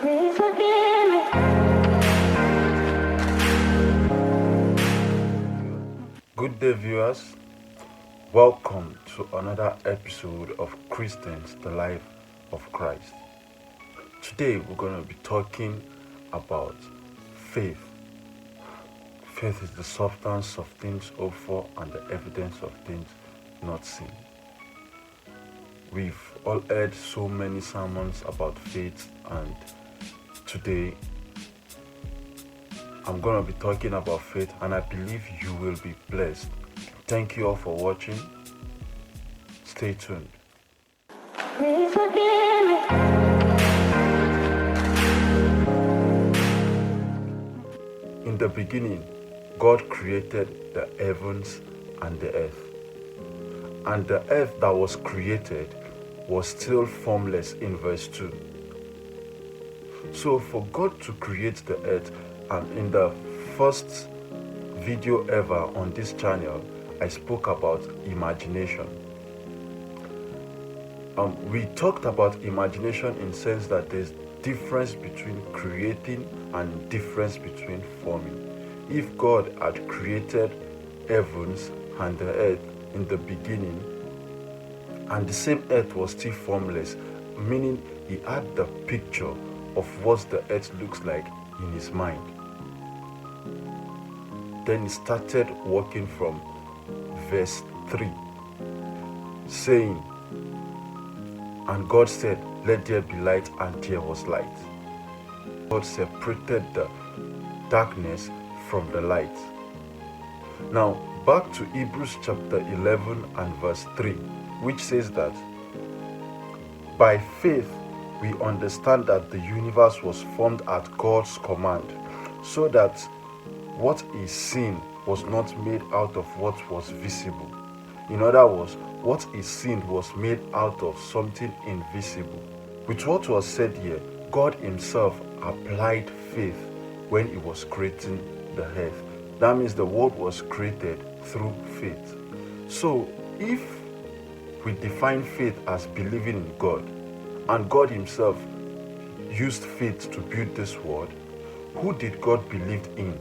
Please forgive me. Good day, viewers. Welcome to another episode of Christians, the Life of Christ. Today, we're going to be talking about faith. Faith is the substance of things hoped for and the evidence of things not seen. We've all heard so many sermons about faith, and today I'm going to be talking about faith, and I believe you will be blessed. Thank you all for watching. Stay tuned. Please forgive me. In the beginning, God created the heavens and the earth. And the earth that was created was still formless in verse 2. So for God to create the earth, and in the first video ever on this channel, I spoke about imagination. We talked about imagination in the sense that there's difference between creating and difference between forming. If God had created heavens and the earth in the beginning, and the same earth was still formless, meaning he had the picture of what the earth looks like in his mind. Then he started working from verse 3, saying, "And God said, let there be light, and there was light." God separated the darkness from the light. Now, back to Hebrews chapter 11 and verse 3, which says that, "By faith we understand that the universe was formed at God's command, so that what is seen was not made out of what was visible." In other words, what is seen was made out of something invisible. With what was said here, God himself applied faith when he was creating the earth. That means the world was created through faith. So if we define faith as believing in God, and God himself used faith to build this world, who did God believe in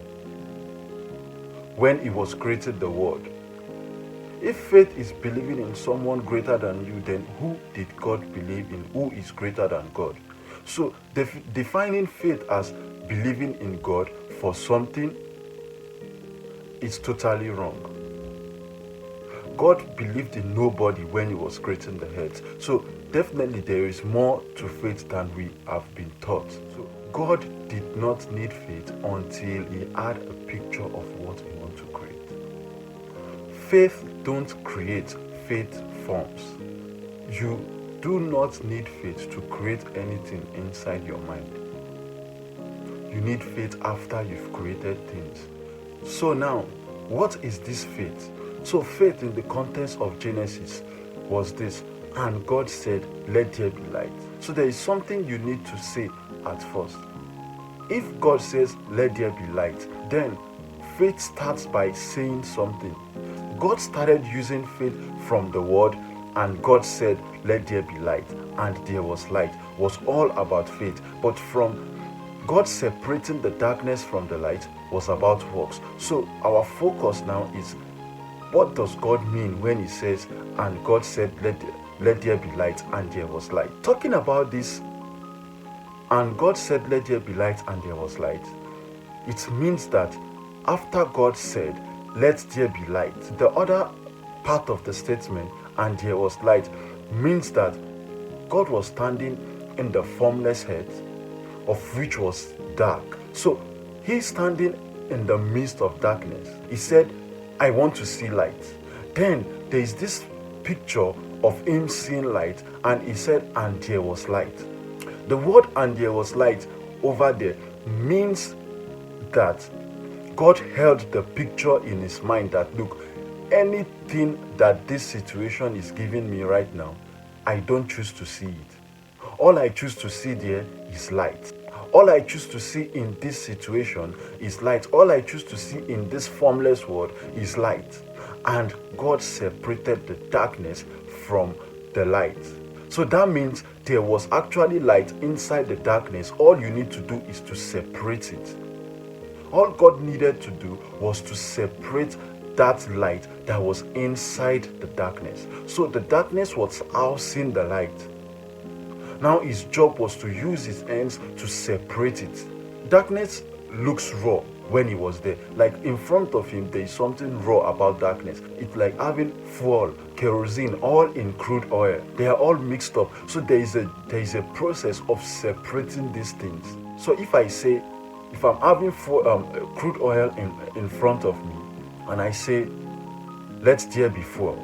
when he was creating the world? If faith is believing in someone greater than you, then who did God believe in? Who is greater than God? So defining faith as believing in God for something is totally wrong. God believed in nobody when he was creating the earth. So definitely there is more to faith than we have been taught. So God did not need faith until he had a picture of what he wanted to create. Faith don't create, faith forms. You do not need faith to create anything inside your mind. You need faith after you've created things. So now, what is this faith? So faith in the context of Genesis was this: "And God said, let there be light." So there is something you need to say at first. If God says, let there be light, then faith starts by saying something. God started using faith from the word, "And God said, let there be light, and there was light," was all about faith. But from God separating the darkness from the light was about works. So our focus now is, what does God mean when he says, "And God said, let there be light, and there was light"? Talking about this, "And God said, let there be light, and there was light," it means that after God said, "Let there be light," the other part of the statement, "and there was light," means that God was standing in the formless earth, of which was dark. So he's standing in the midst of darkness. He said, "I want to see light." Then there is this picture of him seeing light, and he said, "And there was light." The word "and there was light" over there means that God held the picture in his mind that, look, anything that this situation is giving me right now, I don't choose to see it. All I choose to see there is light. All I choose to see in this situation is light. All I choose to see in this formless world is light. And God separated the darkness from the light. So that means there was actually light inside the darkness. All you need to do is to separate it. All God needed to do was to separate that light that was inside the darkness. So the darkness was housing the light. Now his job was to use his hands to separate it. Darkness looks raw when he was there. Like in front of him, there is something raw about darkness. It's like having fuel, kerosene, all in crude oil. They are all mixed up. So there is a process of separating these things. So if I'm having crude oil in front of me, and I say, let there be fuel,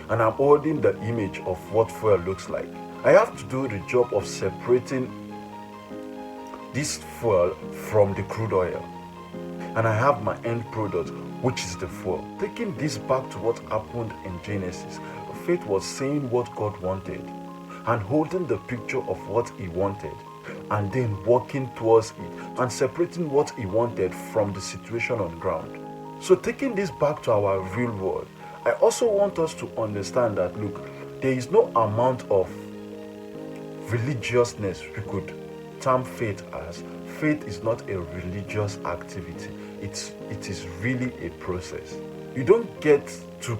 and I'm holding the image of what fuel looks like, I have to do the job of separating this fuel from the crude oil, and I have my end product, which is the fuel. Taking this back to what happened in Genesis, faith was saying what God wanted and holding the picture of what he wanted, and then working towards it and separating what he wanted from the situation on ground. So taking this back to our real world, I also want us to understand that, look, there is no amount of religiousness we could term faith as. Faith is not a religious activity. It is really a process. You don't get to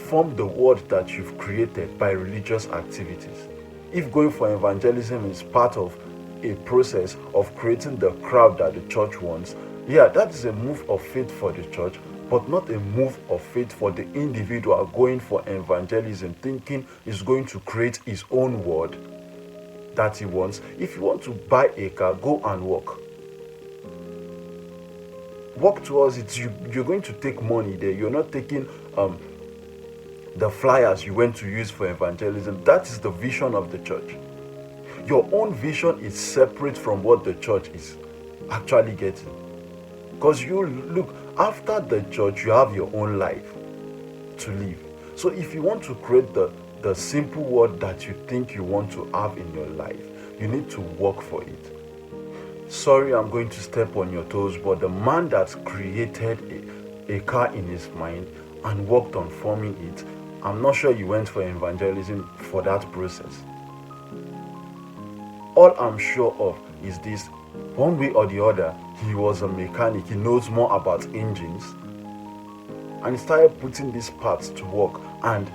form the world that you've created by religious activities. If going for evangelism is part of a process of creating the crowd that the church wants, yeah, that is a move of faith for the church, but not a move of faith for the individual going for evangelism, thinking he's going to create his own world that he wants. If you want to buy a car, go and walk. Walk towards it. You're going to take money there. You're not taking the flyers you went to use for evangelism. That is the vision of the church. Your own vision is separate from what the church is actually getting. Because you look, after the church, you have your own life to live. So if you want to create the simple world that you think you want to have in your life, you need to work for it. Sorry, I'm going to step on your toes, but the man that created a car in his mind and worked on forming it, I'm not sure you went for evangelism for that process. All I'm sure of is this: one way or the other, he was a mechanic. He knows more about engines, and he started putting these parts to work, and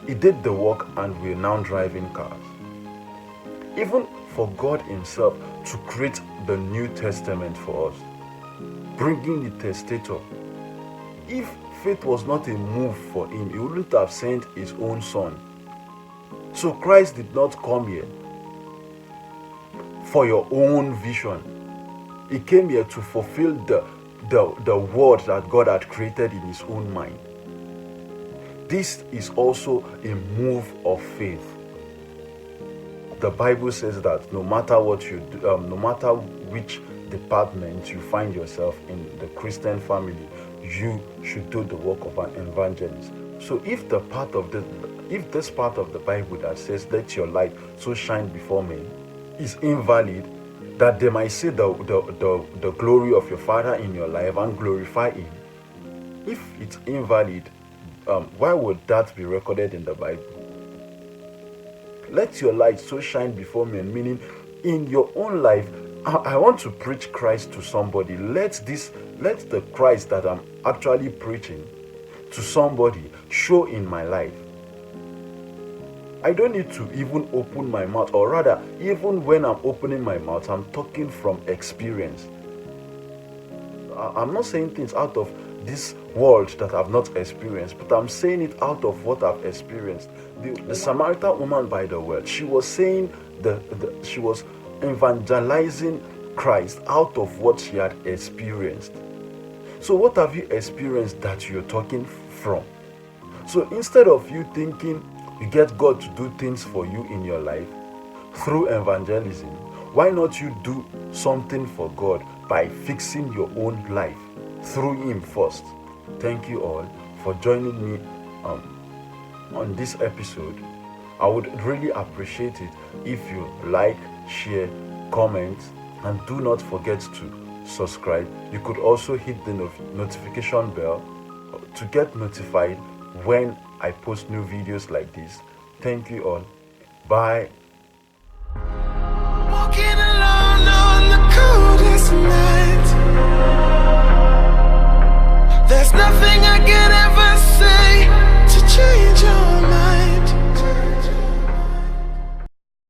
he did the work, and we're now driving cars. Even for God himself to create the New Testament for us, bringing the testator, if faith was not a move for him, he wouldn't have sent his own son. So Christ did not come here for your own vision. He came here to fulfill the word that God had created in his own mind. This is also a move of faith. The Bible says that no matter what you do, no matter which department you find yourself in the Christian family, you should do the work of an evangelist. So if this part of the Bible that says let your light so shine before men is invalid, that they might see the glory of your Father in your life and glorify him. If it's invalid, why would that be recorded in the Bible? Let your light so shine before men, meaning in your own life, I want to preach Christ to somebody. Let the Christ that I'm actually preaching to somebody show in my life. I don't need to even open my mouth, or rather, even when I'm opening my mouth, I'm talking from experience. I'm not saying things out of this world that I've not experienced, but I'm saying it out of what I've experienced. The Samaritan woman by the well, she was saying she was evangelizing Christ out of what she had experienced. So what have you experienced that you're talking from? So instead of you thinking you get God to do things for you in your life through evangelism, why not you do something for God by fixing your own life through him first? Thank you all for joining me on this episode. I would really appreciate it if you like, share, comment, and do not forget to subscribe. You could also hit the notification bell to get notified when I post new videos like this. Thank you all. Bye. Walking alone on the coldest night. There's nothing I can